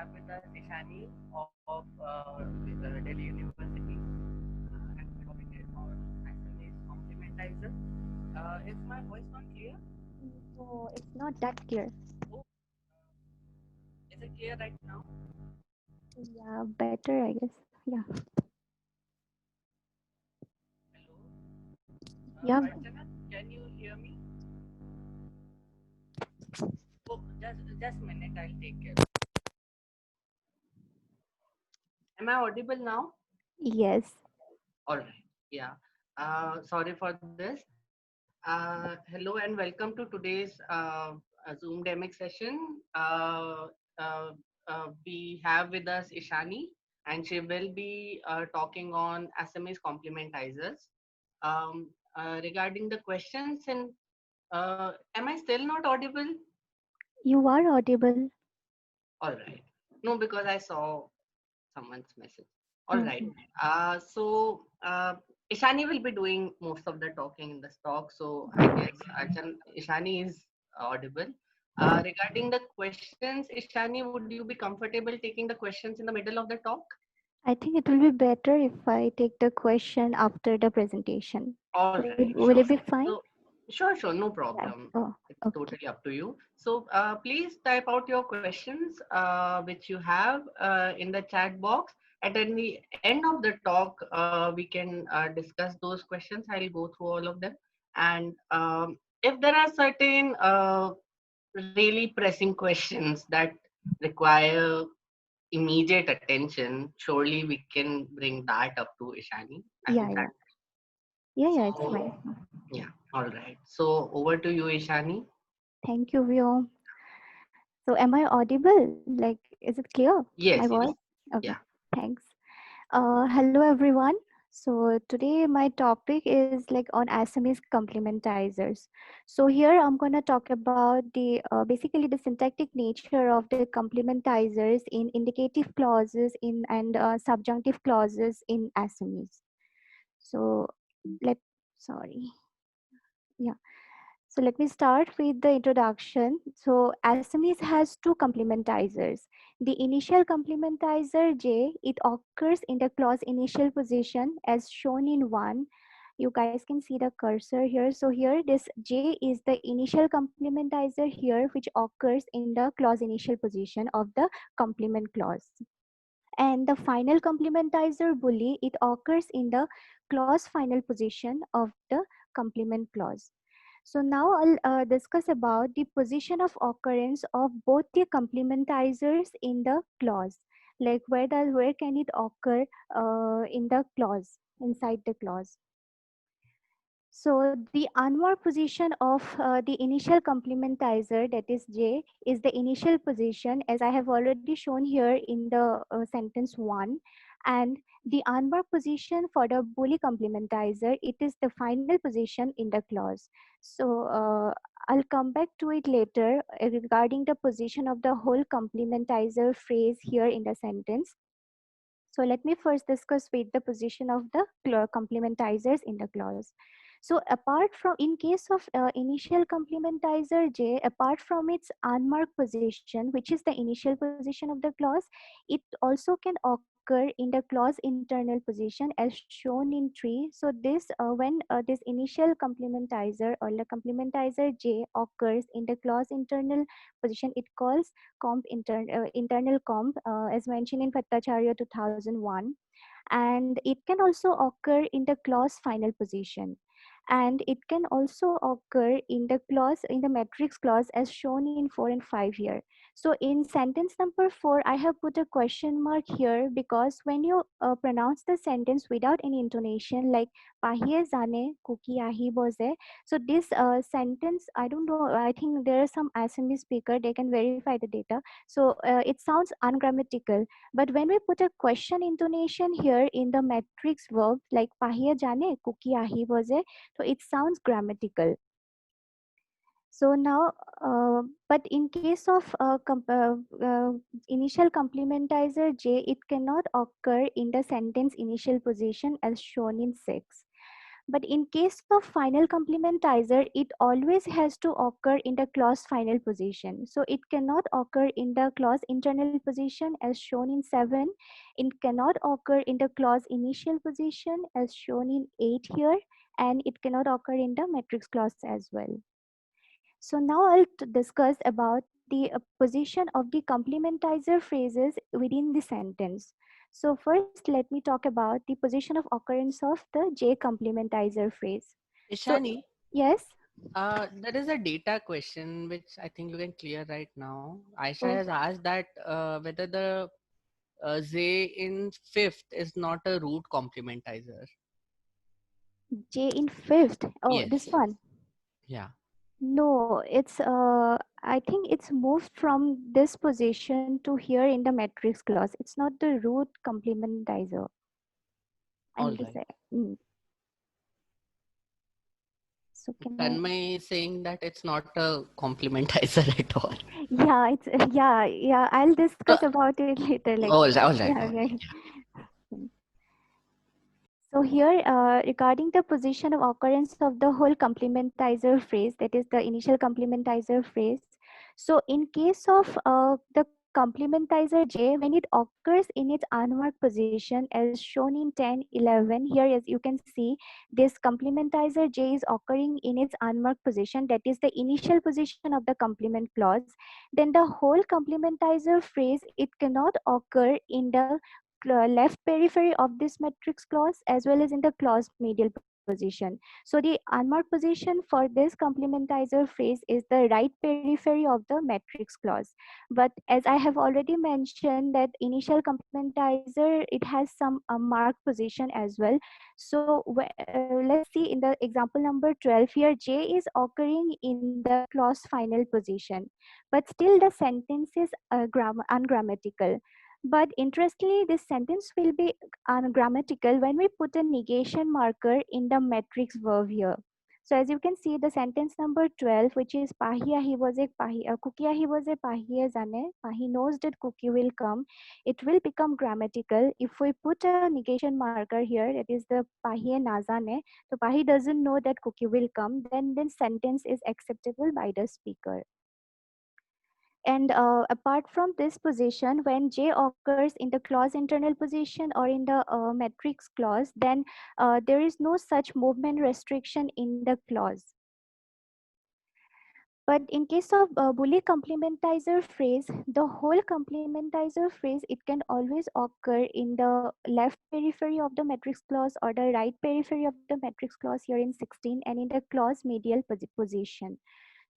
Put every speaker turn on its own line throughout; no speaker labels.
have with us Ishani of Delhi University, and the topic is on SMEs complementizer. Is my voice not clear?
No, it's not that clear.
Oh, is it clear right now?
Yeah, better, I guess. Yeah.
Hello,
Yeah.
Archana, can you hear me? Oh, just a minute, I'll take care. Am I audible now?
Yes.
All right. Yeah. Sorry for this. Hello and welcome to today's Zoom demic session. We have with us Ishani, and she will be talking on SMEs complementizers. Regarding the questions, and am I still not audible?
You are audible.
All right. No, because I saw someone's message. All right.
Okay.
Ishani will be doing most of the talking in this talk. So I guess Ishani is audible. Regarding the questions, Ishani, would you be comfortable taking the questions in the middle of the talk?
I think it will be better if I take the question after the presentation.
All right,
Will
sure.
it be fine?
So, sure, no
Yeah.
problem.
Oh,
It's
okay.
totally up to you. So, please type out your questions, which you have in the chat box. And at the end of the talk, we can discuss those questions. I'll go through all of them. And if there are certain really pressing questions that require immediate attention, surely we can bring that up to Ishani. I
Yeah,
hope that.
yeah. Yeah, yeah, it's
So,
fine.
yeah, all right. So over to you, Ishani.
Thank you, Vio. So am I audible? Like, is it clear? My
Yes,
voice?
yes,
Okay.
yeah.
Thanks. Hello everyone. So today my topic is like on SMEs complementizers. So here I'm gonna talk about the basically the syntactic nature of the complementizers in indicative clauses in and subjunctive clauses in SMEs. So let sorry yeah. So let me start with the introduction. So SMEs has two complementizers. The initial complementizer J, it occurs in the clause initial position as shown in 1. You guys can see the cursor here. So here this J is the initial complementizer here which occurs in the clause initial position of the complement clause. And the final complementizer bully, it occurs in the clause final position of the complement clause. So now I'll discuss about the position of occurrence of both the complementizers in the clause. Like where can it occur in the clause, inside the clause. So the unmarked position of the initial complementizer, that is J, is the initial position as I have already shown here in the sentence 1. And the unmarked position for the Boolean complementizer, it is the final position in the clause. So I'll come back to it later regarding the position of the whole complementizer phrase here in the sentence. So let me first discuss with the position of the complementizers in the clause. So apart from, in case of initial complementizer J, apart from its unmarked position, which is the initial position of the clause, it also can occur in the clause internal position as shown in 3. So this, when this initial complementizer or the complementizer J occurs in the clause internal position, it calls internal comp as mentioned in Bhattacharya 2001. And it can also occur in the clause final position, and it can also occur in the clause in the matrix clause as shown in 4 and 5 here. So in sentence number 4 I have put a question mark here because when you pronounce the sentence without any intonation, like pahiye zane kuki ahi boze, so this sentence, I don't know, I think there are some Assamese speaker, they can verify the data. So it sounds ungrammatical. But when we put a question intonation here in the matrix verb like pahiya jane kuki ahi boze, so it sounds grammatical. So now, but in case of initial complementizer J, it cannot occur in the sentence initial position as shown in 6. But in case of final complementizer, it always has to occur in the clause final position. So it cannot occur in the clause internal position as shown in 7. It cannot occur in the clause initial position as shown in 8 here, and it cannot occur in the matrix clause as well. So now I'll discuss about the position of the complementizer phrases within the sentence. So first, let me talk about the position of occurrence of the J complementizer phrase. So
Ishani,
yes,
there is a data question which I think you can clear right now. Aisha
oh,
has asked that whether the J in fifth is not a root complementizer.
J in fifth. Oh, this
Yes.
one.
Yeah.
No, it's I think it's moved from this position to here in the matrix clause. It's not the root complementizer.
All
I'm just
right.
so can I?
Tanmay is saying that it's not a complementizer at all.
Yeah, it's yeah. I'll
So,
discuss about it later. Like
all right, all right,
yeah,
all right.
okay. So here, regarding the position of occurrence of the whole complementizer phrase, that is the initial complementizer phrase. So in case of the complementizer J, when it occurs in its unmarked position as shown in 10, 11, here as you can see, this complementizer J is occurring in its unmarked position, that is the initial position of the complement clause. Then the whole complementizer phrase, it cannot occur in the left periphery of this matrix clause as well as in the clause medial position. So the unmarked position for this complementizer phrase is the right periphery of the matrix clause. But as I have already mentioned that initial complementizer, it has some marked position as well. So let's see in the example number 12 here, J is occurring in the clause final position, but still the sentence is ungrammatical. But interestingly, this sentence will be ungrammatical when we put a negation marker in the matrix verb here. So as you can see, the sentence number 12, which is Pahi ahi was a Pahi, cookie ahi was a Pahi zane, Pahi knows that cookie will come. It will become grammatical if we put a negation marker here, that is the Pahi nazane. So Pahi doesn't know that cookie will come, then sentence is acceptable by the speaker. And apart from this position, when J occurs in the clause internal position or in the matrix clause, then there is no such movement restriction in the clause. But in case of Boolean complementizer phrase, the whole complementizer phrase, it can always occur in the left periphery of the matrix clause or the right periphery of the matrix clause here in 16 and in the clause medial position.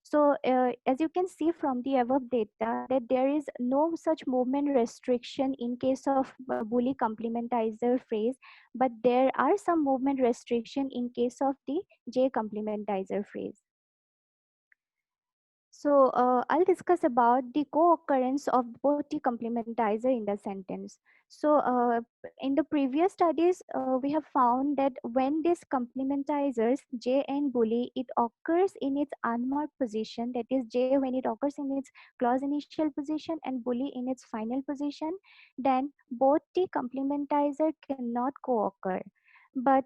So as you can see from the above data that there is no such movement restriction in case of Boolean complementizer phrase, but there are some movement restriction in case of the J complementizer phrase. So I'll discuss about the co-occurrence of both the complementizer in the sentence. So in the previous studies, we have found that when these complementizers J and Bully, it occurs in its unmarked position, that is J when it occurs in its clause initial position and Bully in its final position, then both the complementizer cannot co-occur. But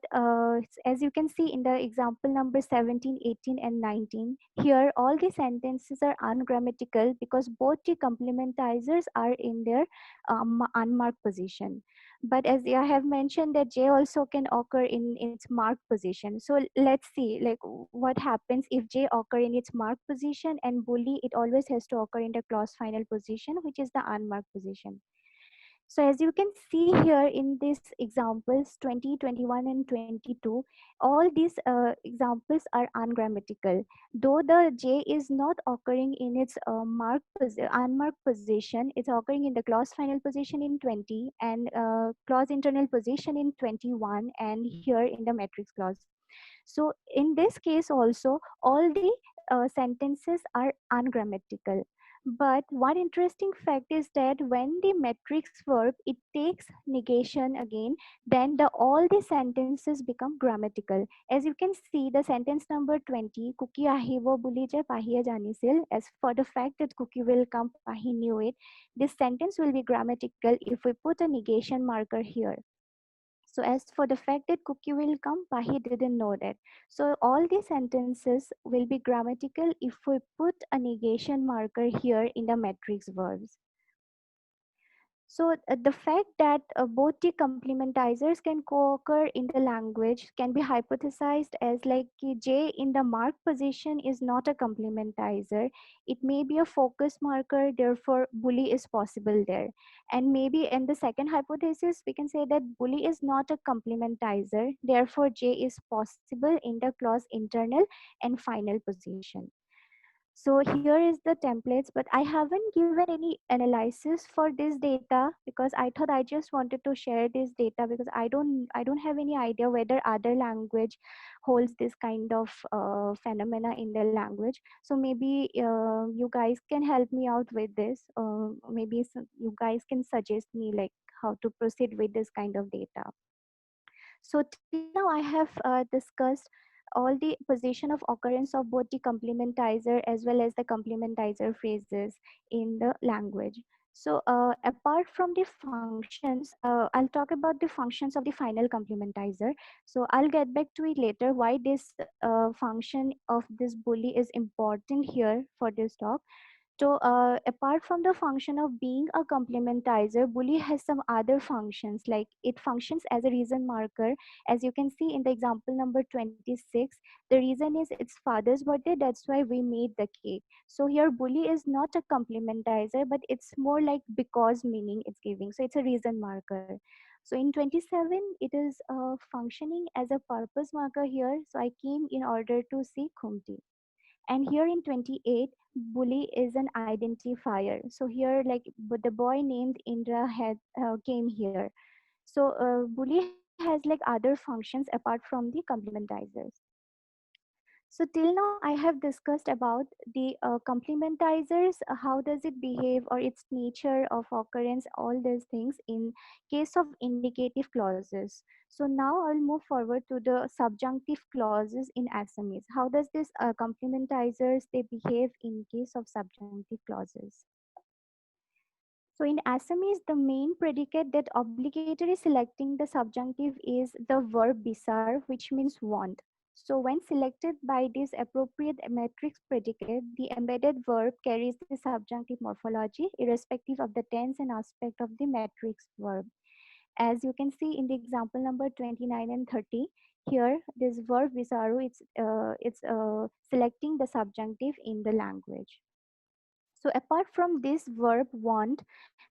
as you can see in the example number 17, 18, and 19, here all the sentences are ungrammatical because both the complementizers are in their unmarked position. But as I have mentioned that J also can occur in its marked position. So let's see like what happens if J occur in its marked position and Bully, it always has to occur in the clause final position, which is the unmarked position. So as you can see here in these examples 20, 21, and 22, all these examples are ungrammatical. Though the J is not occurring in its unmarked position, it's occurring in the clause final position in 20 and clause internal position in 21 and here in the matrix clause. So in this case also, all the sentences are ungrammatical. But one interesting fact is that when the matrix verb it takes negation again, then the all the sentences become grammatical. As you can see, the sentence number 20, Cookie ahi wo buli je pahiya janisil, as for the fact that cookie will come, Pahi knew it. This sentence will be grammatical if we put a negation marker here. So as for the fact that cookie will come, Pahi didn't know that. So all these sentences will be grammatical if we put a negation marker here in the matrix verbs. So the fact that both the complementizers can co-occur in the language can be hypothesized as like कि J in the mark position is not a complementizer. It may be a focus marker, therefore bully is possible there. And maybe in the second hypothesis, we can say that bully is not a complementizer, therefore J is possible in the clause internal and final position. So here is the templates, but I haven't given any analysis for this data because I thought I just wanted to share this data because I don't have any idea whether other language holds this kind of phenomena in their language. So maybe you guys can help me out with this. Maybe you guys can suggest me like how to proceed with this kind of data. So till now I have discussed all the position of occurrence of both the complementizer as well as the complementizer phrases in the language. So apart from the functions, I'll talk about the functions of the final complementizer. So I'll get back to it later why this function of this bully is important here for this talk. So, apart from the function of being a complementizer, Bully has some other functions like it functions as a reason marker. As you can see in the example number 26, the reason is it's father's birthday, that's why we made the cake. So, here Bully is not a complementizer, but it's more like because meaning it's giving. So, it's a reason marker. So, in 27, it is functioning as a purpose marker here. So, I came in order to see Khumti. And here in 28, bully is an identifier. So here, like, but the boy named Indra had came here. So bully has like other functions apart from the complementizers. So till now, I have discussed about the complementizers, how does it behave or its nature of occurrence, all these things in case of indicative clauses. So now I'll move forward to the subjunctive clauses in Assamese. How does this complementizers they behave in case of subjunctive clauses? So in Assamese, the main predicate that obligatory selecting the subjunctive is the verb bisar, which means want. So when selected by this appropriate matrix predicate, the embedded verb carries the subjunctive morphology irrespective of the tense and aspect of the matrix verb. As you can see in the example number 29 and 30, here this verb bisaru, it's selecting the subjunctive in the language. So apart from this verb want,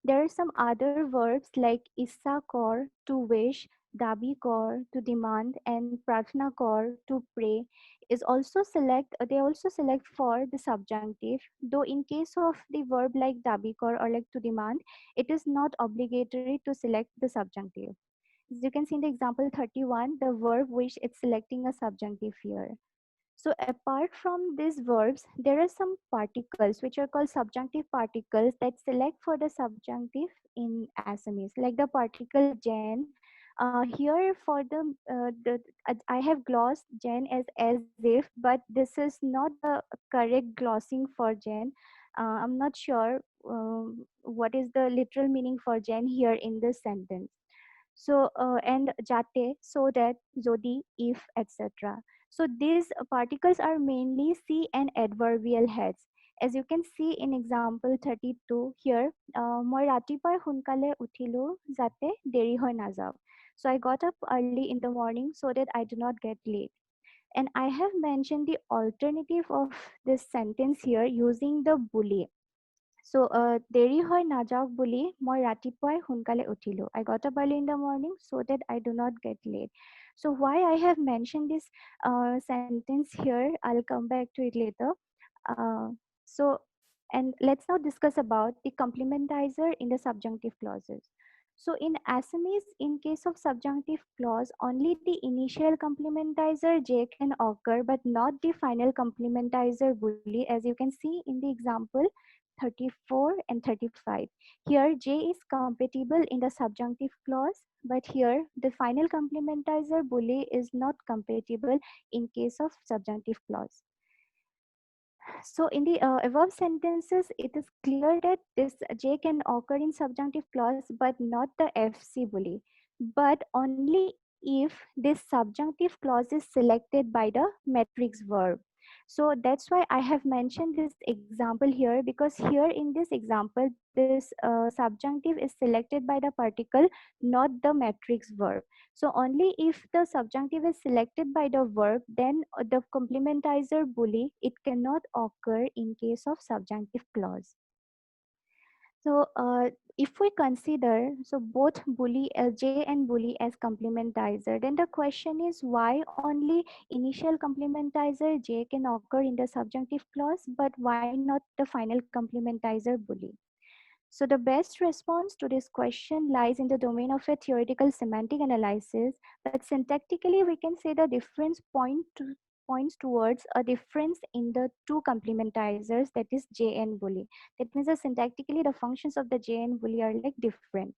there are some other verbs like issa kor to wish, dabi kor to demand, and prarthna kor to pray is also they also select for the subjunctive, though in case of the verb like dabi kor or like to demand, it is not obligatory to select the subjunctive. As you can see in the example 31, the verb wish it's selecting a subjunctive here. So apart from these verbs, there are some particles which are called subjunctive particles that select for the subjunctive in Assamese, like the particle Jan. Here for I have glossed Jan as if, but this is not the correct glossing for Jan. I'm not sure what is the literal meaning for Jan here in this sentence. So and jate, so that, jodi, if, etc. So these particles are mainly C and adverbial heads. As you can see in example 32 here, মই ৰাতিপুৱাই সোনকালে উঠিলো যাতে দেৰি হৈ নাযাওক. So I got up early in the morning so that I do not get late. And I have mentioned the alternative of this sentence here using the bully. So, দেৰি হৈ নাযাওক বুলি মই ৰাতিপুৱাই সোনকালে উঠিলো. I got up early in the morning so that I do not get late. So why I have mentioned this sentence here, I'll come back to it later. Uh, so, and let's now discuss about the complementizer in the subjunctive clauses. So in Assamese, in case of subjunctive clause, only the initial complementizer J can occur, but not the final complementizer bully, as you can see in the example 34 and 35. Here, J is compatible in the subjunctive clause, but here the final complementizer bully is not compatible in case of subjunctive clause. So in the above sentences, it is clear that this J can occur in subjunctive clause, but not the FC bully. but only if this subjunctive clause is selected by the matrix verb. So that's why I have mentioned this example here, because here in this example, this subjunctive is selected by the particle, not the matrix verb. So only if the subjunctive is selected by the verb, then the complementizer bully, it cannot occur in case of subjunctive clause. So, if we consider so both bully J and bully as complementizer, then the question is why only initial complementizer J can occur in the subjunctive clause, but why not the final complementizer bully? So the best response to this question lies in the domain of a theoretical semantic analysis, but syntactically we can say the difference points towards a difference in the two complementizers, that is J and bully. That means that syntactically the functions of the J and bully are like different.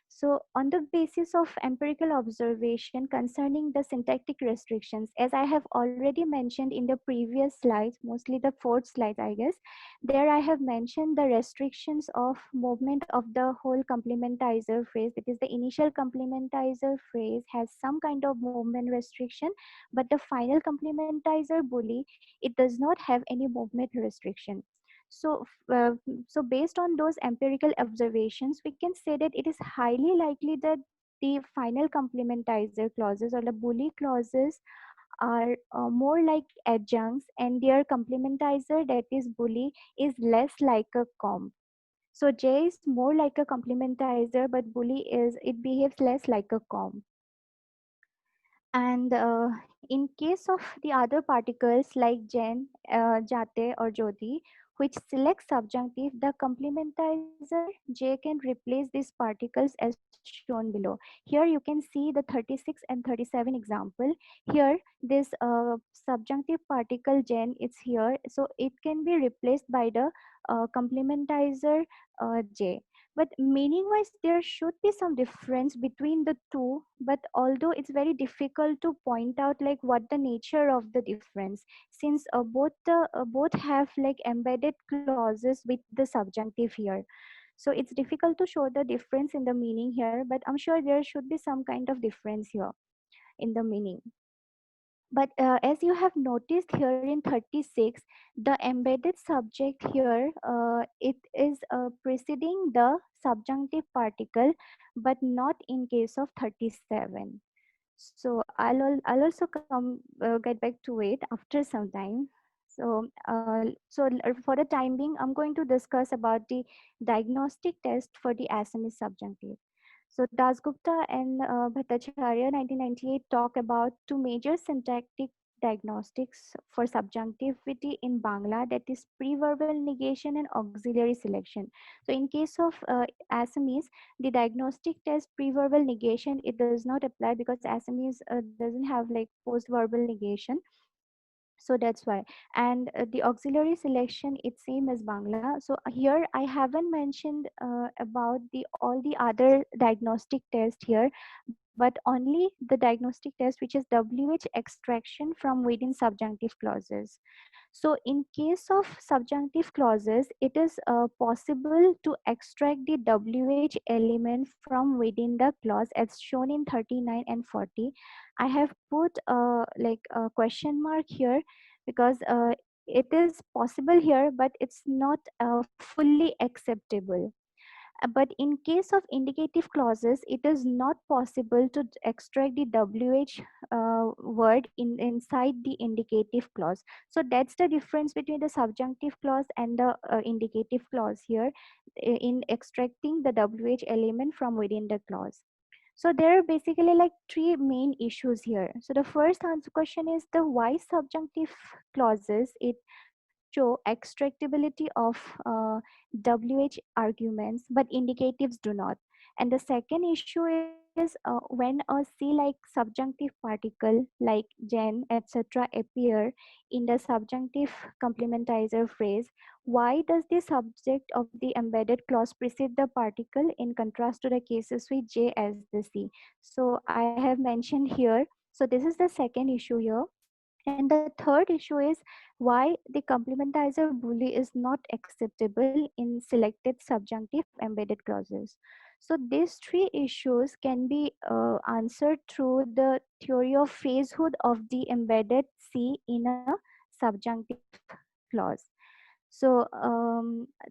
So, on the basis of empirical observation concerning the syntactic restrictions, as I have already mentioned in the previous slides, mostly the fourth slide, I guess, there I have mentioned the restrictions of movement of the whole complementizer phrase. That is, the initial complementizer phrase has some kind of movement restriction, but the final complementizer bully, it does not have any movement restriction. So, so based on those empirical observations, we can say that it is highly likely that the final complementizer clauses or the bully clauses are more like adjuncts, and their complementizer, that is bully, is less like a comp. So J is more like a complementizer, but bully is, it behaves less like a comp. And in case of the other particles like Jen, Jate, or Jyoti, which select subjunctive, the complementizer J can replace these particles as shown below. Here you can see the 36 and 37 example. Here, this subjunctive particle Jen is here, so it can be replaced by the complementizer J. But meaning wise there should be some difference between the two, but although it's very difficult to point out like what the nature of the difference, since both have like embedded clauses with the subjunctive here. So it's difficult to show the difference in the meaning here, but I'm sure there should be some kind of difference here in the meaning. But as you have noticed here in 36, the embedded subject here, it is preceding the subjunctive particle, but not in case of 37. So I'll also come get back to it after some time. For the time being, I'm going to discuss about the diagnostic test for the Assamese subjunctive. So Dasgupta and Bhattacharya 1998 talk about two major syntactic diagnostics for subjunctivity in Bangla, that is pre-verbal negation and auxiliary selection. So in case of Assamese, the diagnostic test pre-verbal negation, it does not apply because Assamese doesn't have like post-verbal negation. So that's why. And the auxiliary selection, it's same as Bangla. So here I haven't mentioned about the all the other diagnostic test here, but only the diagnostic test which is WH extraction from within subjunctive clauses. So in case of subjunctive clauses, it is possible to extract the WH element from within the clause as shown in 39 and 40. I have put like a question mark here because it is possible here, but it's not fully acceptable. But in case of indicative clauses, it is not possible to extract the WH word inside the indicative clause. So that's the difference between the subjunctive clause and the indicative clause here in extracting the WH element from within the clause. So there are basically like three main issues here. So the first answer question is the why subjunctive clauses it show extractability of WH arguments, but indicatives do not. And the second issue is when a C like subjunctive particle like gen, etc. appear in the subjunctive complementizer phrase, why does the subject of the embedded clause precede the particle in contrast to the cases with J as the C? So I have mentioned here. So this is the second issue here. And the third issue is why the complementizer bully is not acceptable in selected subjunctive embedded clauses. So these three issues can be answered through the theory of phasehood of the embedded C in a subjunctive clause. So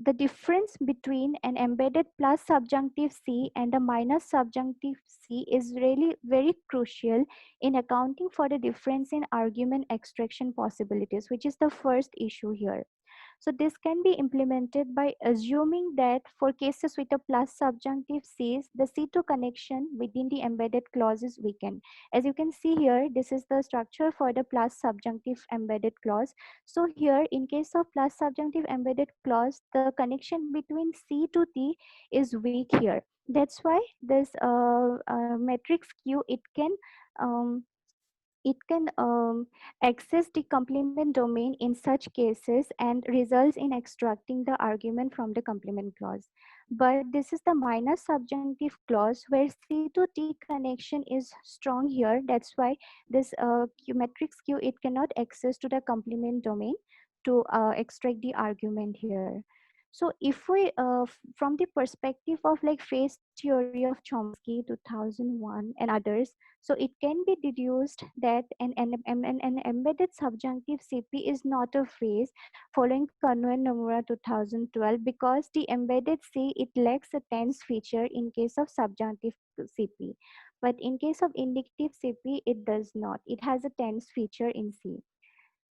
the difference between an embedded plus subjunctive C and a minus subjunctive C is really very crucial in accounting for the difference in argument extraction possibilities, which is the first issue here. So this can be implemented by assuming that for cases with a plus subjunctive Cs, the C2 connection within the embedded clause is weakened. As you can see here, this is the structure for the plus subjunctive embedded clause. So here, in case of plus subjunctive embedded clause, the connection between C to T is weak here. That's why this matrix Q, um, it can access the complement domain in such cases and results in extracting the argument from the complement clause. But this is the minus subjunctive clause where C to T connection is strong here. That's why this Q matrix Q, it cannot access to the complement domain to extract the argument here. So if we, from the perspective of like phase theory of Chomsky 2001 and others, so it can be deduced that an embedded subjunctive CP is not a phase following Kano and Nomura 2012 because the embedded C, it lacks a tense feature in case of subjunctive CP. But in case of indicative CP, it does not. It has a tense feature in C.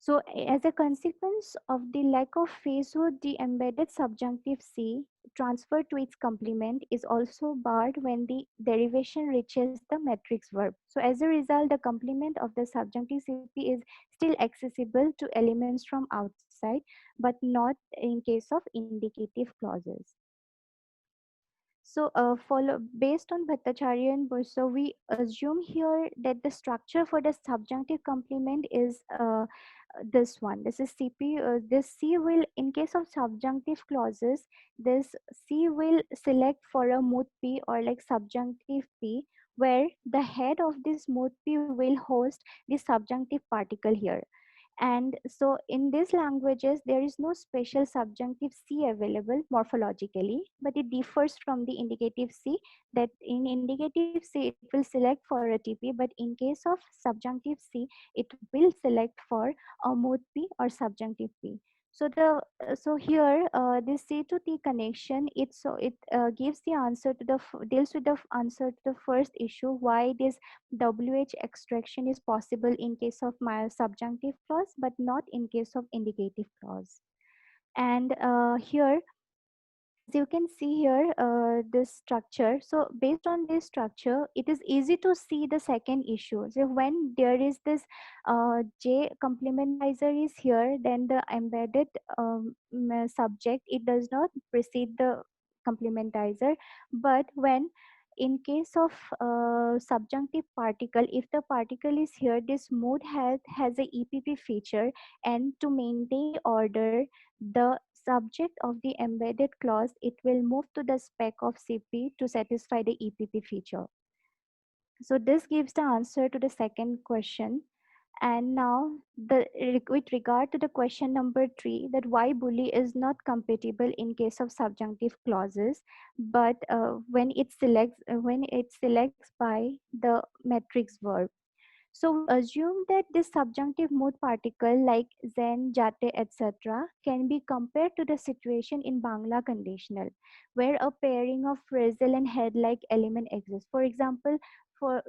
So as a consequence of the lack of phasehood, the embedded subjunctive C transfer to its complement is also barred when the derivation reaches the matrix verb. So as a result, the complement of the subjunctive CP is still accessible to elements from outside, but not in case of indicative clauses. So, based on Bhattacharya and Bosso, we assume here that the structure for the subjunctive complement is this one. This is CP. This C will, in case of subjunctive clauses, this C will select for a mood P or like subjunctive P, where the head of this mood P will host the subjunctive particle here. And so in these languages, there is no special subjunctive C available morphologically, but it differs from the indicative C that in indicative C, it will select for a TP, but in case of subjunctive C, it will select for a mode P or subjunctive P. So so here this C to T connection, it gives the answer to deals with the answer to the first issue, why this WH extraction is possible in case of my subjunctive clause, but not in case of indicative clause. And here, as you can see here, this structure. So based on this structure, it is easy to see the second issue. So when there is this J complementizer is here, then the embedded subject, it does not precede the complementizer. But when in case of subjunctive particle, if the particle is here, this mode has a EPP feature, and to maintain order, the subject of the embedded clause, it will move to the spec of CP to satisfy the EPP feature. So this gives the answer to the second question. And now, with regard to the question number 3, that why bully is not compatible in case of subjunctive clauses, but when it selects by the matrix verb. So we assume that this subjunctive mood particle like zen, jate, etc. can be compared to the situation in Bangla conditional, where a pairing of phrasal and head-like element exists. For example, for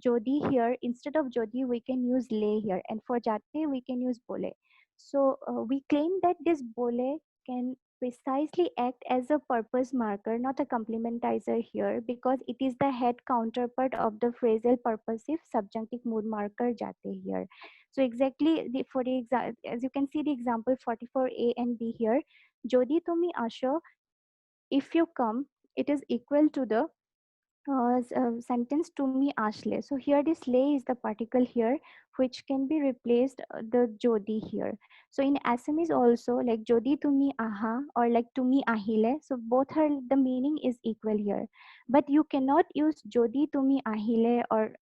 jodi here, instead of jodi, we can use le here, and for jate, we can use bole. So we claim that this bole can precisely act as a purpose marker, not a complementizer here, because it is the head counterpart of the phrasal purposive subjunctive mood marker jate here. So exactly as you can see the example 44A and B here, Jodi tumi asho, if you come, it is equal to the sentence to me ashle. So here this le is the particle here which can be replaced the jodi here. So in Assamese also, like jodi tumi aha or like tumi ahile, so both are, the meaning is equal here, but you cannot use jodi tumi ahile or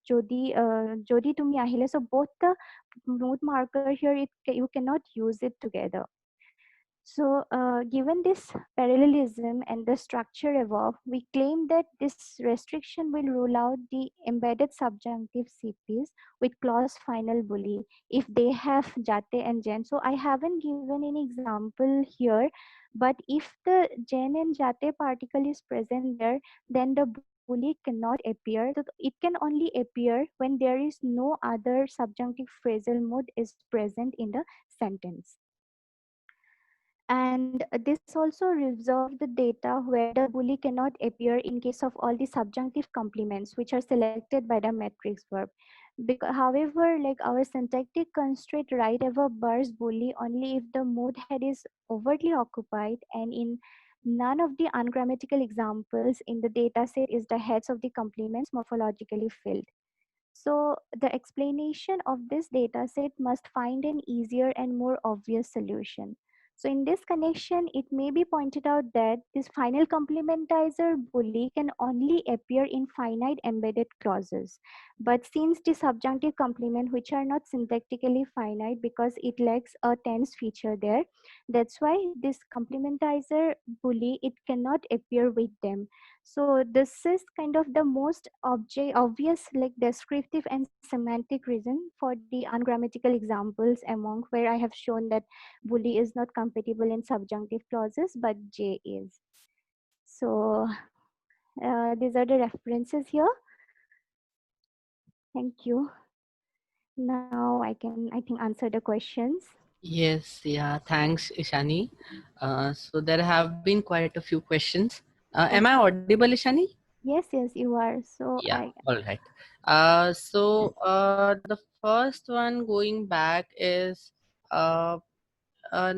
jodi tumi ahile. So both the mood marker here, you cannot use it together. So, given this parallelism and the structure above, we claim that this restriction will rule out the embedded subjunctive CPs with clause final bully if they have jate and gen. So, I haven't given any example here, but if the gen and jate particle is present there, then the bully cannot appear. So it can only appear when there is no other subjunctive phrasal mode is present in the sentence. And this also reserves the data where the bully cannot appear in case of all the subjunctive complements which are selected by the matrix verb. However, like our syntactic constraint right above bars bully only if the mood head is overtly occupied, and in none of the ungrammatical examples in the data set is the heads of the complements morphologically filled. So the explanation of this data set must find an easier and more obvious solution. So in this connection, it may be pointed out that this final complementizer bully can only appear in finite embedded clauses. But since the subjunctive complement, which are not syntactically finite because it lacks a tense feature there, that's why this complementizer bully, it cannot appear with them. So this is kind of the most obvious, like descriptive and semantic reason for the ungrammatical examples among where I have shown that bully is not compatible in subjunctive clauses, but J is. So these are the references here. Thank you. Now I can, I think, answer the questions.
Yes, yeah, thanks, Ishani. So there have been quite a few questions. Am I
Okay.
audible, Ishani?
Yes, yes, you are. So
Yeah, all right. The first one going back is uh, uh,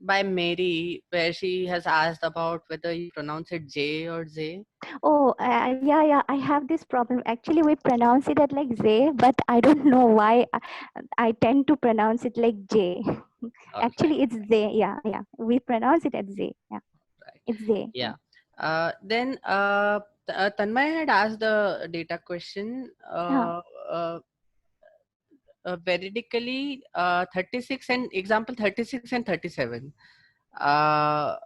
by Mary, where she has asked about whether you pronounce it J or Z.
Oh, yeah, yeah. I have this problem. Actually, we pronounce it at like Z, but I don't know why I tend to pronounce it like J.
All right,
Actually, it's Z. Yeah, yeah. We pronounce it as Z. Yeah,
right.
it's Z. Yeah.
Yeah. Tanmay had asked the data question.
Huh.
Veridically 36 and example 36 and 37, uh,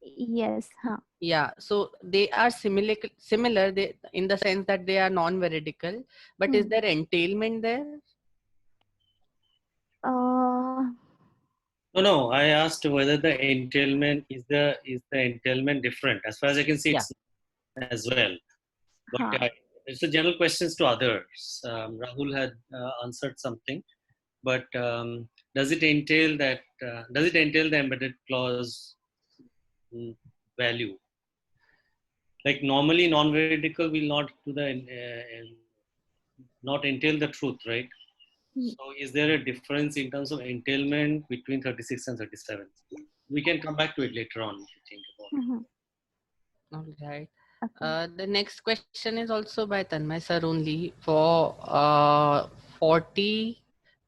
Yes. Huh.
yeah, so they are similar they, in the sense that they are non-veridical, but is
Hmm.
there entailment there?
Uh,
No. I asked whether the entailment is the entailment different. As far as I can see,
Yeah.
it's as well. But
huh.
it's a general questions to others. Rahul had answered something, but does it entail that? Does it entail the embedded clause value? Like normally, non-veridical will not do the not entail the truth, right?
Mm,
So, is there a difference in terms of entailment between 36 and 37? We can come back to it later on if you think about it.
mhm.
All right.
Okay.
The next question is also by Tanmay sir only for 40,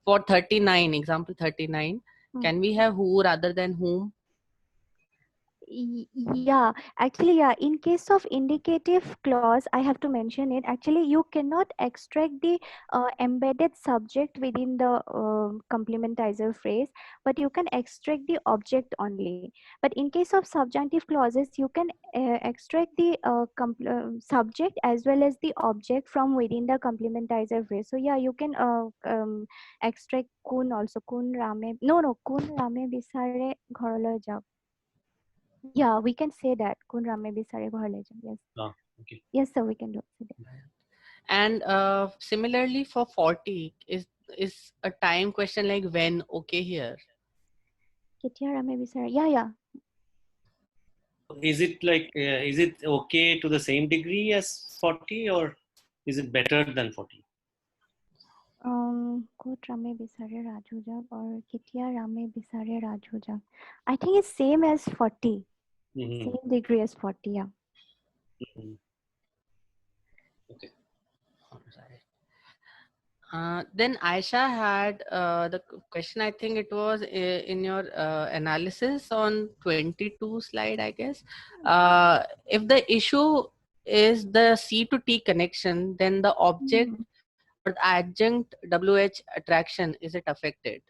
for 39, example 39.
Mm.
Can we have who rather than whom?
Yeah, actually, yeah, in case of indicative clause, I have to mention it. Actually, you cannot extract the embedded subject within the complementizer phrase, but you can extract the object only. But in case of subjunctive clauses, you can extract the subject as well as the object from within the complementizer phrase. So yeah, you can extract kun also. Kun rame, no, kun rame bisare ঘৰলৈ যাওক. Yeah, we can say that. Kun Rame Bisare Ghar Le Jao. Yes.
Ah, okay.
Yes, sir, we can do say that.
And similarly for 40, is a time question like when okay here?
Ketia Rame Bisare. Yeah, yeah.
Is it like, is it okay to the same degree as 40 or is it better than 40?
Kot Rame Bisare Raju Jag or Ketia Rame Bisare Raju Jag. I think it's same as 40.
Mm-hmm.
Same degree as 40, yeah.
Mm-hmm. Okay.
All right. Then Aisha had the question, I think it was in your analysis on 22 slide, I guess. If the issue is the C to T connection, then the object
Mhm.
or the adjunct WH attraction, is it affected?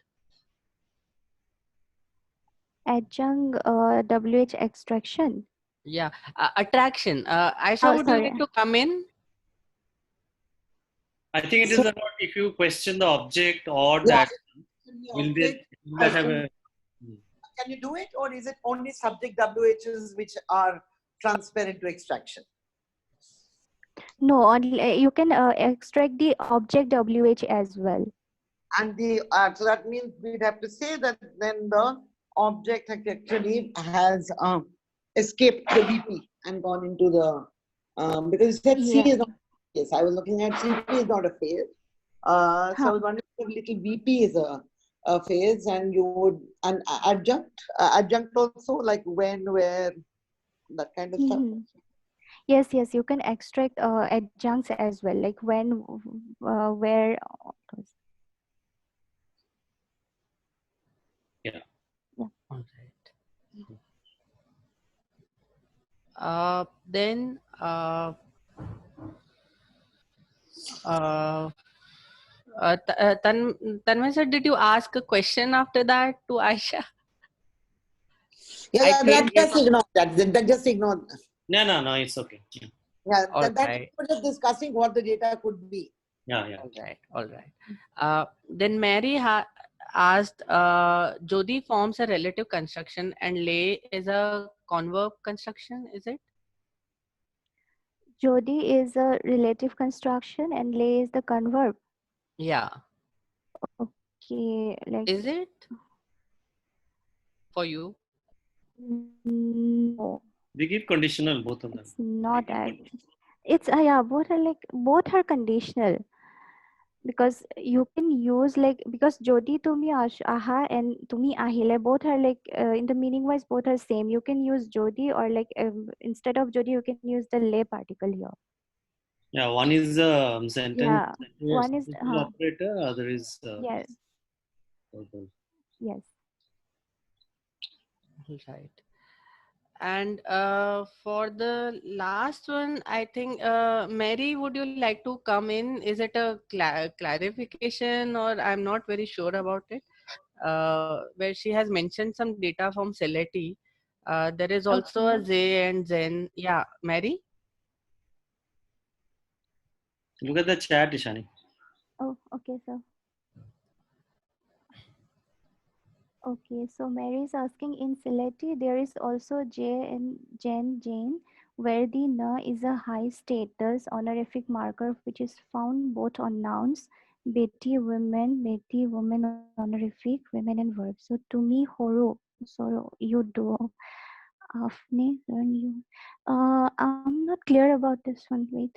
Adjunct WH extraction.
Yeah, attraction. Aisha,
Oh,
would you
sorry.
like to come in?
I think it
So,
is about if you question the object or
yeah,
that, will that have a...
can you do it, or is it only subject WHs which are transparent to extraction?
No, only you can extract the object WH as well.
And the so that means we'd have to say that then the object actually has escaped the VP and gone into the because you said C
Yeah.
is not. Yes, I was looking at CP is not a phase. So I was wondering if little VP is a phase, and you would and adjunct also, like when, where, that kind of stuff.
Yes, yes, you can extract adjuncts as well, like when, where.
Yeah.
Yeah.
All right. Then Tanmay sir, did you ask a question after that to Aisha?
Yeah,
I think
just ignore that. Just ignore.
No, it's okay.
Yeah,
All
that
right.
we're just discussing what the data could be.
Yeah.
All right. Then Mary asked, Jodi forms a relative construction and lay is a converb construction, is it?
Jodi is a relative construction and lay is the converb.
Yeah.
Okay, like.
Is it for you?
No,
They give conditional, both of them.
it's not that. It's yeah, both are conditional, because you can use like, because Jodi tumi aha and tumi ahile, both are like in the meaning wise both are same. You can use Jodi, or like instead of Jodi you can use the lay particle here.
Yeah, one is sentence.
Yeah, one is
operator, other is
yes. Yes.
Right. And for the last one, I think Mary, would you like to come in? Is it a clarification, or I'm not very sure about it? Where she has mentioned some data from Celeti. There is also a Zay and Zen. Yeah, Mary?
Look at the chat, Ishani.
Oh, okay, sir. Okay, so Mary is asking, in Celeti there is also J and Jane, where the na is a high status honorific marker which is found both on nouns, beti women honorific, women and verbs. So to me, horo, so you do. Afne, learn you. I'm not clear about this one. Wait.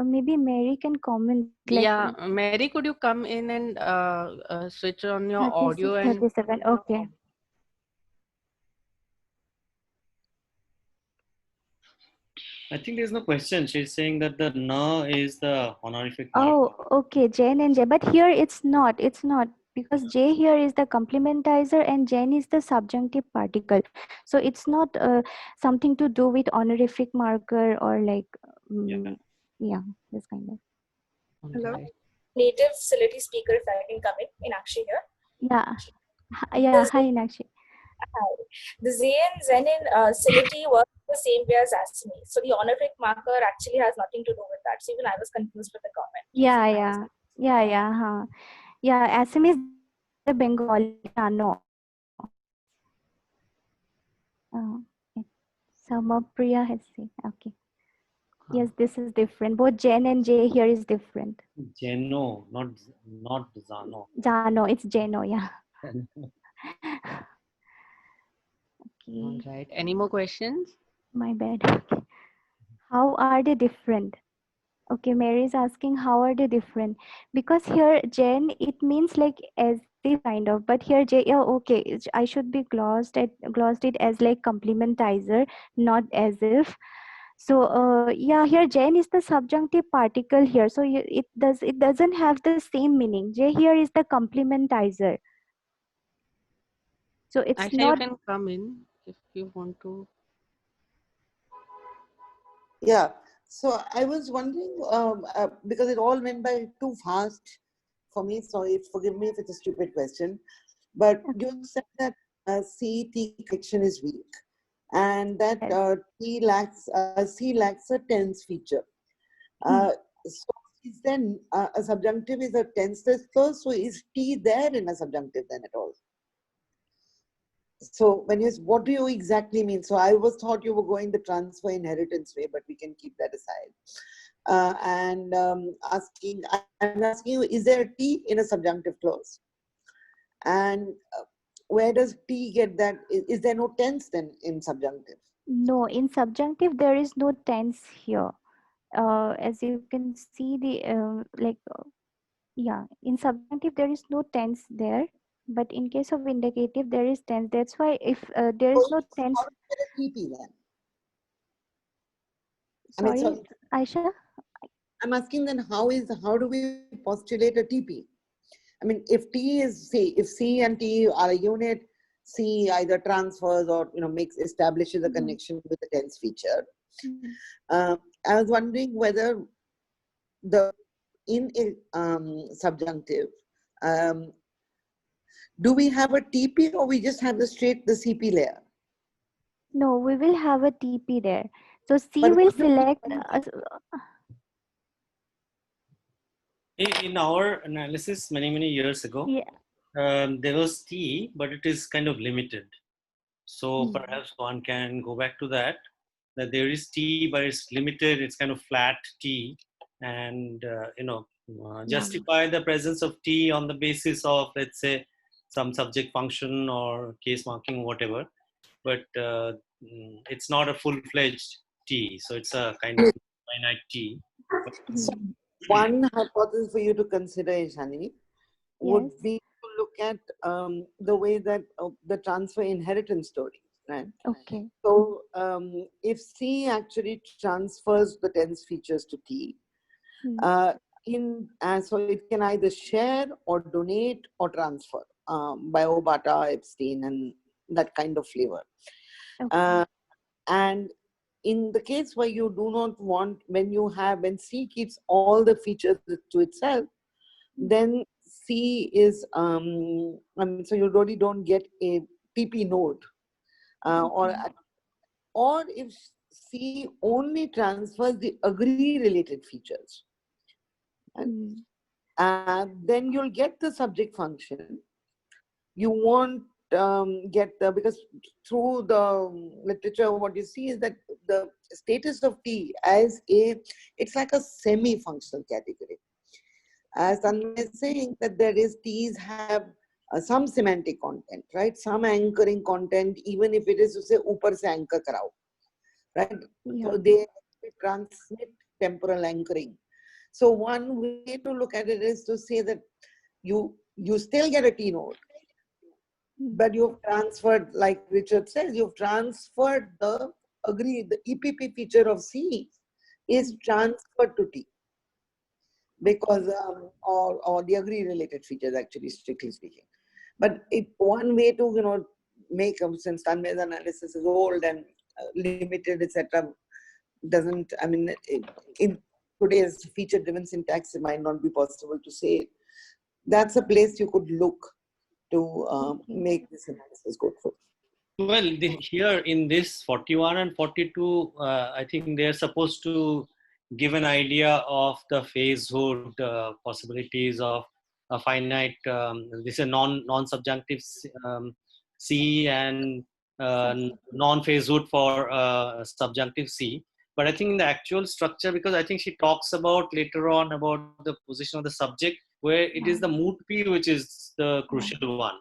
Maybe Mary can comment. Like,
Yeah, Mary, could you come in and switch on your
36,
audio and
37. Okay.
I think there's no question. She's saying that the na is the honorific
Oh,
marker.
okay, Jane and J. But here it's not. It's not, because J here is the complementizer and Jane is the subjunctive particle. So it's not something to do with honorific marker or like, yeah, this kind of.
Hello, native Celeti speaker, if I can come in Akshi here.
Yeah, yeah. Hi, Nakshi.
Hi. The Z and Zen in Celeti work the same way as Asmi. So the honorific marker actually has nothing to do with that. So even I was confused with the comment.
Yeah. Huh. Yeah, Assam is the Bengali Nano. Samapriya has said. Okay. Yes, this is different. Both Jen and J here is different.
Jeno, not Zano.
Jano, it's Jeno, yeah. Okay.
All right. Any more questions?
My bad. Okay. How are they different? Okay, Mary is asking how are they different? Because here Jen, it means like as if kind of, but here J, yeah, okay, I should be glossed it as like complementizer, not as if. So yeah, here Jen is the subjunctive particle here. So it doesn't have the same meaning. J here is the complementizer. So it's
Actually,
not.
you can come in if you want to.
Yeah. So I was wondering, because it all went by too fast for me. So forgive me if it's a stupid question, but you said that C T connection is weak, and that
Yes.
C lacks a tense feature. So is then a subjunctive is a tenseless clause. So is T there in a subjunctive then at all? So when you, what do you exactly mean? So I was thought you were going the transfer inheritance way, but we can keep that aside. I'm asking you, is there a T in a subjunctive clause? And where does T get that? Is there no tense then in subjunctive?
No, in subjunctive there is no tense here. As you can see, the yeah, in subjunctive there is no tense there, but in case of indicative there is tense. That's why if there is no tense.
How do you get a TP then?
Sorry, Aisha.
I'm asking then how do we postulate a TP? I mean, if T is, say, if C and T are a unit, C either transfers or establishes a connection with the tense feature. I was wondering whether in subjunctive, do we have a TP or we just have the CP layer?
No, we will have a TP there. So C
But
will select.
In our analysis many years ago, there was T, but it is kind of limited. So perhaps one can go back to that there is T, but it's limited. It's kind of flat T, and justify the presence of T on the basis of, let's say, some subject function or case marking, whatever. But it's not a full-fledged T, so it's a kind of finite T.
So one hypothesis for you to consider, Ishani, would be to look at the way that the transfer inheritance story, right?
Okay.
So if C actually transfers the tense features to T, so it can either share or donate or transfer by Obata, Epstein, and that kind of flavor.
Okay.
And in the case where you do not want, when C keeps all the features to itself, then C is, so you really don't get a TP node. Or if C only transfers the agree related features, then you'll get the subject function. You won't get because through the literature, what you see is that the status of T as it's like a semi-functional category. As Tanmay is saying, that there is T's have some semantic content, right? Some anchoring content, even if it is to say upar se anchor karao, right? So they transmit temporal anchoring. So one way to look at it is to say that you still get a T node, but you've transferred, like Richard says, you've transferred the EPP feature of C is transferred to T. Because or the agree related features, actually, strictly speaking. But one way to make, since Tanmay's analysis is old and limited, etc., doesn't, I mean, in today's feature driven syntax, it might not be possible to say it. That's a place you could look to make this analysis go through.
Well, here in this 41 and 42, I think they're supposed to give an idea of the phasehood possibilities of a finite, this is a non-subjunctive C and non-phasehood for subjunctive C. But I think in the actual structure, because I think she talks about later on about the position of the subject, where it is the mood P which is the crucial one.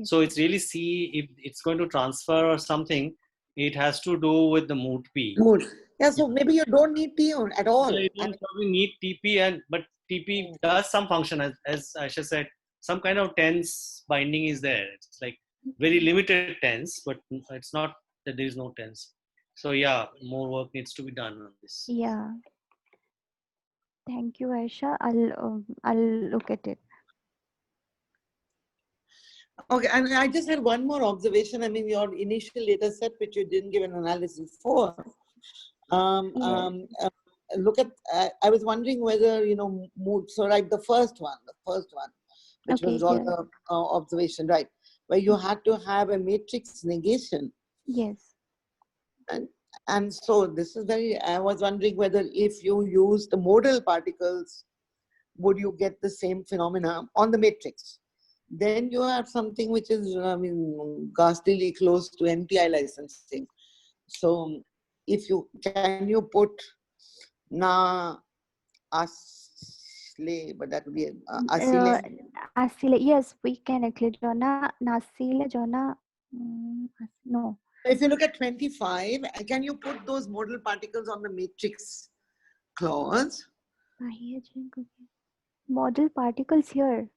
So it's really C, if it's going to transfer or something, it has to do with the mood P.
Mood. Yeah, so maybe you don't need T at all.
You don't probably need TP, but TP does some function, as Aisha said, some kind of tense binding is there. It's like very limited tense, but it's not that there is no tense. So yeah, more work needs to be done on this.
Yeah. Thank you, Aisha. I'll look at it.
Okay, and I just had one more observation. I mean, your initial data set, which you didn't give an analysis for, look at, I was wondering whether, mood, so like the first one, which was all the observation, right? where you had to have a matrix negation.
Yes.
And so this is very, I was wondering whether if you use the modal particles, would you get the same phenomena on the matrix? Then you have something which is, I mean, ghastly close to NPI licensing. So if you, can you put na asle, but that would be asile.
Asile, yes, we can actually. Jona, nasile, Jona, no.
If you look at 25, can you put those modal particles on the matrix clause?
Model particles here.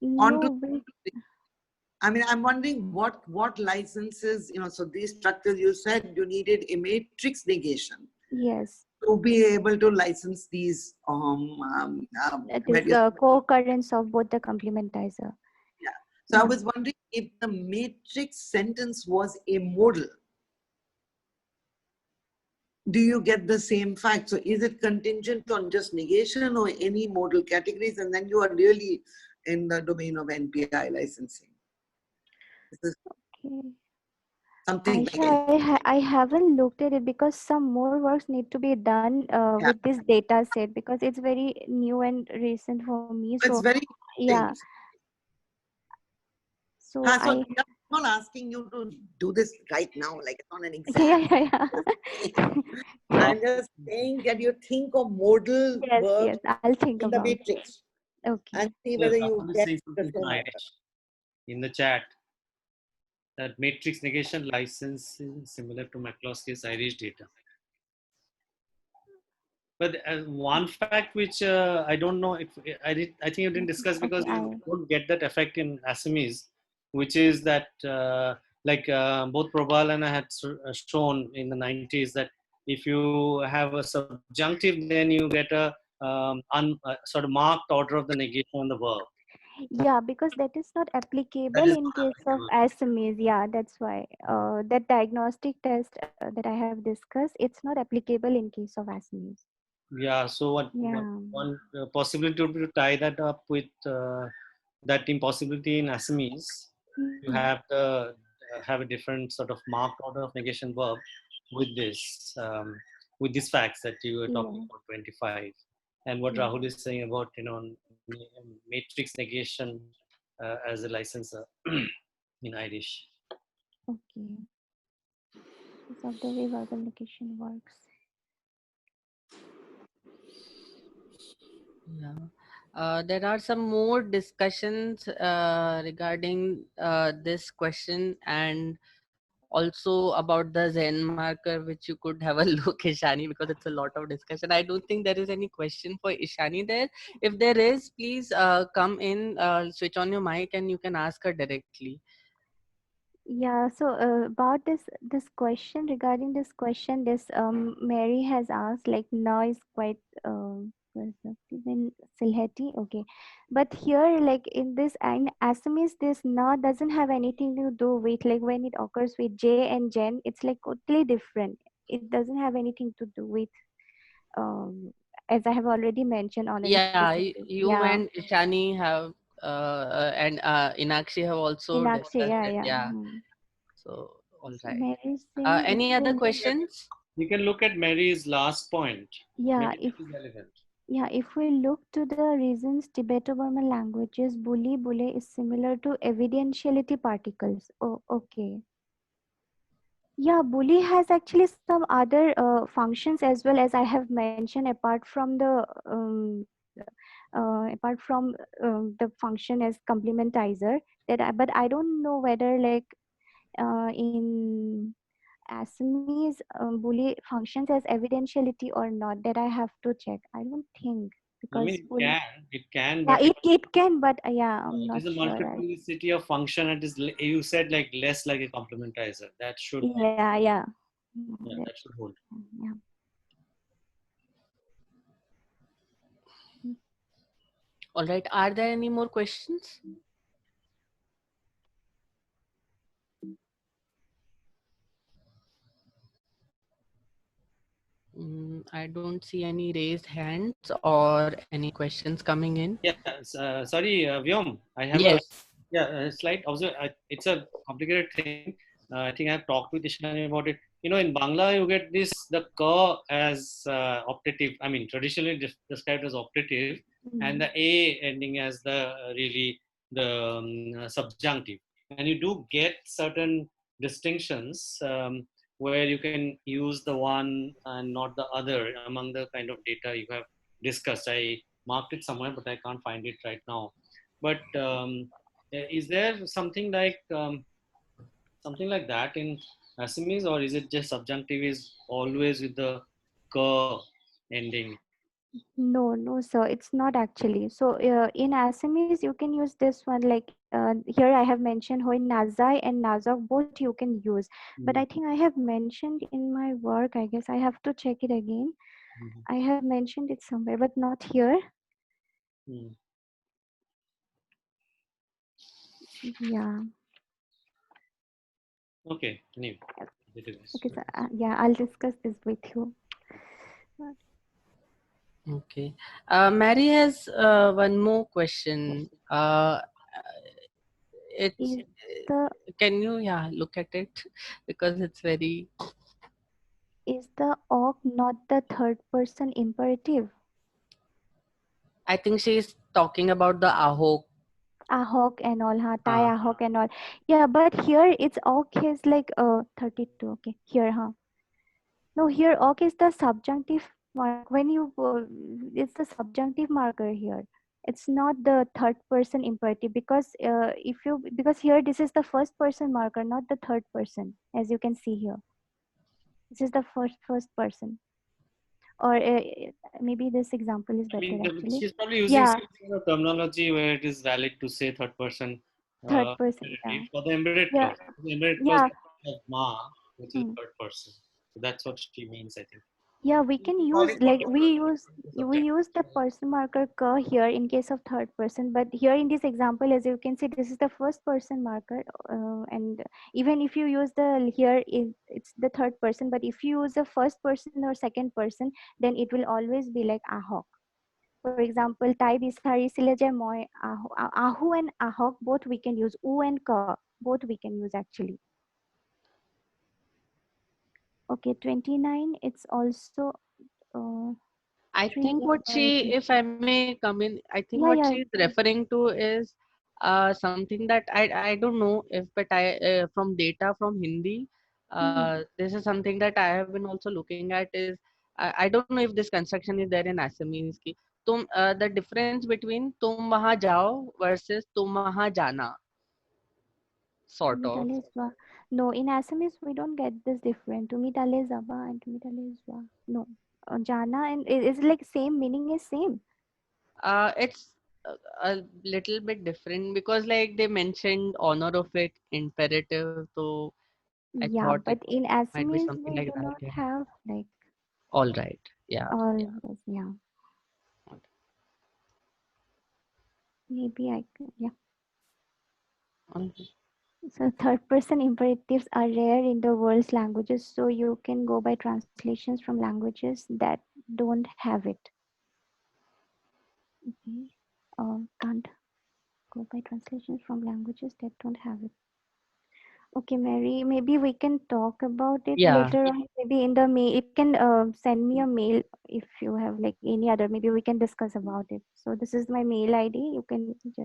Onto,
No way.
I mean, I'm wondering what licenses, you know, so these structures you said you needed a matrix negation.
Yes.
To be able to license these
It is co-occurrence of both the complementizer.
Yeah. So I was wondering if the matrix sentence was a modal. Do you get the same fact? So is it contingent on just negation or any modal categories? And then you are really in the domain of NPI licensing.
Okay.
Something
Aisha, I haven't looked at it because some more works need to be done with this data set because it's very new and recent for me. So
it's very
yeah. So
I'm not asking you to do this right now, like it's on an exam. I'm just saying that you think of modal verbs
I'll think
in
about
the matrix.
Okay.
And see whether you get the same
in the chat. That matrix negation license is similar to McCloskey's Irish data. But one fact which I don't know if I think you didn't discuss because you don't get that effect in Assamese, which is that both Prabal and I had shown in the 90s that if you have a subjunctive, then you get a sort of marked order of the negation on the verb.
Yeah, because that is not applicable in case of Assamese. Yeah, that's why that diagnostic test that I have discussed, it's not applicable in case of Assamese.
Yeah, so one possibility would be to tie that up with that impossibility in Assamese. You have to have a different sort of marked order of negation verb with these facts that you were talking about 25, and what Rahul is saying about matrix negation as a licenser in Irish.
Okay. So the way verbal negation works.
Yeah. There are some more discussions regarding this question and also about the Zen marker, which you could have a look, Ishani, because it's a lot of discussion. I don't think there is any question for Ishani there. If there is, please come in, switch on your mic and you can ask her directly.
Yeah, so about this question, regarding this question, this Mary has asked, like, na is quite in Silheti, okay, but here, like in this and Assamese, this na doesn't have anything to do with, like, when it occurs with J and Jen, it's like totally different. It doesn't have anything to do with as I have already mentioned on
You and Ishani have and Inakshi have also discussed it. Yeah. So all right. Any other questions?
You can look at Mary's last point.
Yeah, if we look to the reasons Tibeto-Burman languages, Buli Bule is similar to evidentiality particles. Oh, okay. Yeah, Buli has actually some other functions as well, as I have mentioned, apart from the function as complementizer. But I don't know whether, like, in Assamese, Buli functions as evidentiality or not. That I have to check. I don't think, because
I mean, it can,
yeah,
but
it can, but yeah, I'm not
it is a
sure.
multiplicity of function. It is, you said, like less like a complementizer. That should
yeah,
that should hold.
Yeah.
All right. Are there any more questions? I don't see any raised hands or any questions coming in.
Yeah, sorry, Vyom. I have Yeah, slight observe. It's a complicated thing. I think I've talked with Ishani about it. You know, in Bangla, you get this the ka as optative. I mean, traditionally described as optative, and the a ending as the really the subjunctive. And you do get certain distinctions where you can use the one and not the other among the kind of data you have discussed. I marked it somewhere, but I can't find it right now. But is there something like that in Assamese, or is it just subjunctive is always with the ka ending?
No, sir, it's not actually. So in Assamese, you can use this one. Like here, I have mentioned Hoi Nazai and Nazak, both you can use. But I think I have mentioned in my work. I guess I have to check it again.
Mhm.
I have mentioned it somewhere, but not here.
Mm.
Yeah.
Okay, anyway, it is.
Okay, so yeah, I'll discuss this with you.
Okay. Mary has one more question. It's
Is the
can you look at it because it's very.
is the ok not the third person imperative?
I think she's talking about the Ahok.
Ahok and all, Tai
Ah.
Ahok and all. Yeah, but here it's ok is like 32. Okay, here, No, here ok is the subjunctive mark. When you it's the subjunctive marker here. It's not the third person imperative because because here this is the first person marker, not the third person, as you can see here. This is the first person. Or maybe this example is
I
better
mean,
actually.
she's probably using
Yeah,
some kind of terminology where it is valid to say third person
third person. Yeah,
imperative for the embedded
yeah,
clause. The embedded clause
yeah.
has ma, which is
Hmm.
third person. So that's what she means, I think.
Yeah, we
You
can
can call
use
it
like
whatever the
we
subject.
use the person marker ka here in case of third person, but here in this example, as you can see, this is the first person marker, and even if you use the here it's the third person, but if you use the first person or second person, then it will always be like ahok. For example, tai bisari silaje moi ahu and ahok both we can use, u and ka both we can use actually. Okay, 29. It's also
I
three
think what she,
imperative.
if I may come in, I think
Yeah,
what
yeah.
she's referring to is something that I don't know if, but I from data from Hindi, this is something that I have been also looking at is I don't know if this construction is there in Assamese ki the difference between tum wahan jao versus tum wahan jana, sort of.
Tumitale Zwa. No, in Assamese we don't get this different. Tumitale Zaba and Tumitale Zwa. No. Jana and is it like same meaning is same.
It's a little bit different because like they mentioned honor of it imperative, so I thought
Yeah,
it
but in
might be
Assamese
something
we
like
do
that.
not
Yeah.
have like
All right. Yeah.
all
Yeah.
this. Yeah. Maybe I can, yeah.
All right.
So third person imperatives are rare in the world's languages, so you can go by translations from languages that don't have it. Okay. Can't go by translations from languages that don't have it. Okay, Mary, maybe we can talk about it
Yeah.
later on. Maybe in the mail, you can send me a mail if you have like any other. Maybe we can discuss about it. So this is my mail ID. You can just.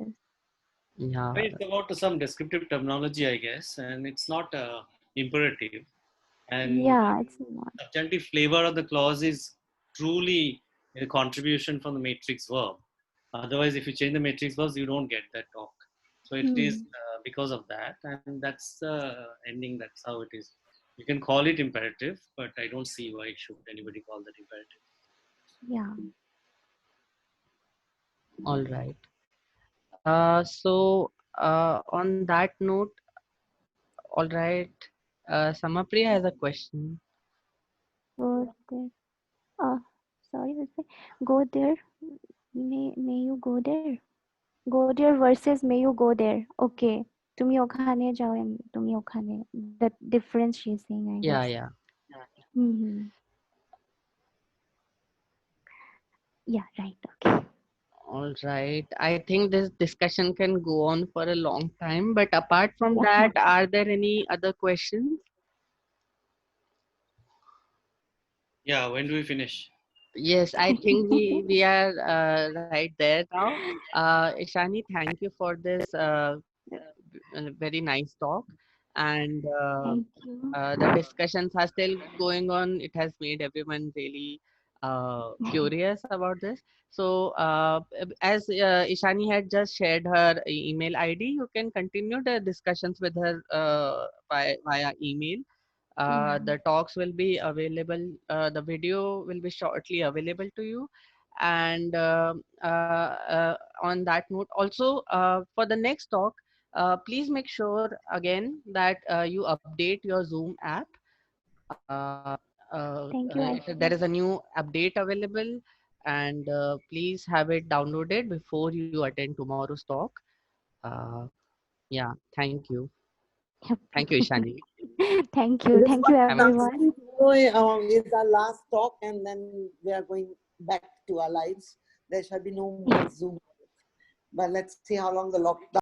Yeah.
It's about some descriptive terminology, I guess, and it's not imperative. And
Yeah, it's not.
subjunctive flavor of the clause is truly a contribution from the matrix verb. Otherwise, if you change the matrix verbs, you don't get that talk. So it is
Hmm.
because of that, and that's the ending. That's how it is. You can call it imperative, but I don't see why should anybody call that imperative.
Yeah.
All right. So on that note, all right. Samapriya has a question.
Go there. Uh, sorry, what's that? Go there. May you go there. Go there versus may you go there. Okay. তুমি ওখানে যাও and তুমি ওখানে. The difference she's saying, I
Yeah.
guess.
Yeah.
Mm-hmm. Yeah, right. Okay.
All right. I think this discussion can go on for a long time, but apart from that, are there any other questions?
Yeah, when do we finish?
Yes, I think we are right there now. Ishani, thank you for this very nice talk, and
Thank you.
the discussions are still going on. It has made everyone really curious about this. So, as Ishani had just shared her email ID, you can continue the discussions with her via email.
Yeah.
The talks will be available, the video will be shortly available to you. And on that note, also for the next talk, please make sure again that you update your Zoom app.
Thank you,
There is a
Ashmi.
new update available, and please have it downloaded before you attend tomorrow's talk. Uh, yeah, thank you. Thank you, Ishani.
Thank
I
you.
just
Thank you,
want to announce
everyone.
that tomorrow is our last talk, and then we are going back to our lives. There shall be no more Zoom. But let's see how long the lockdown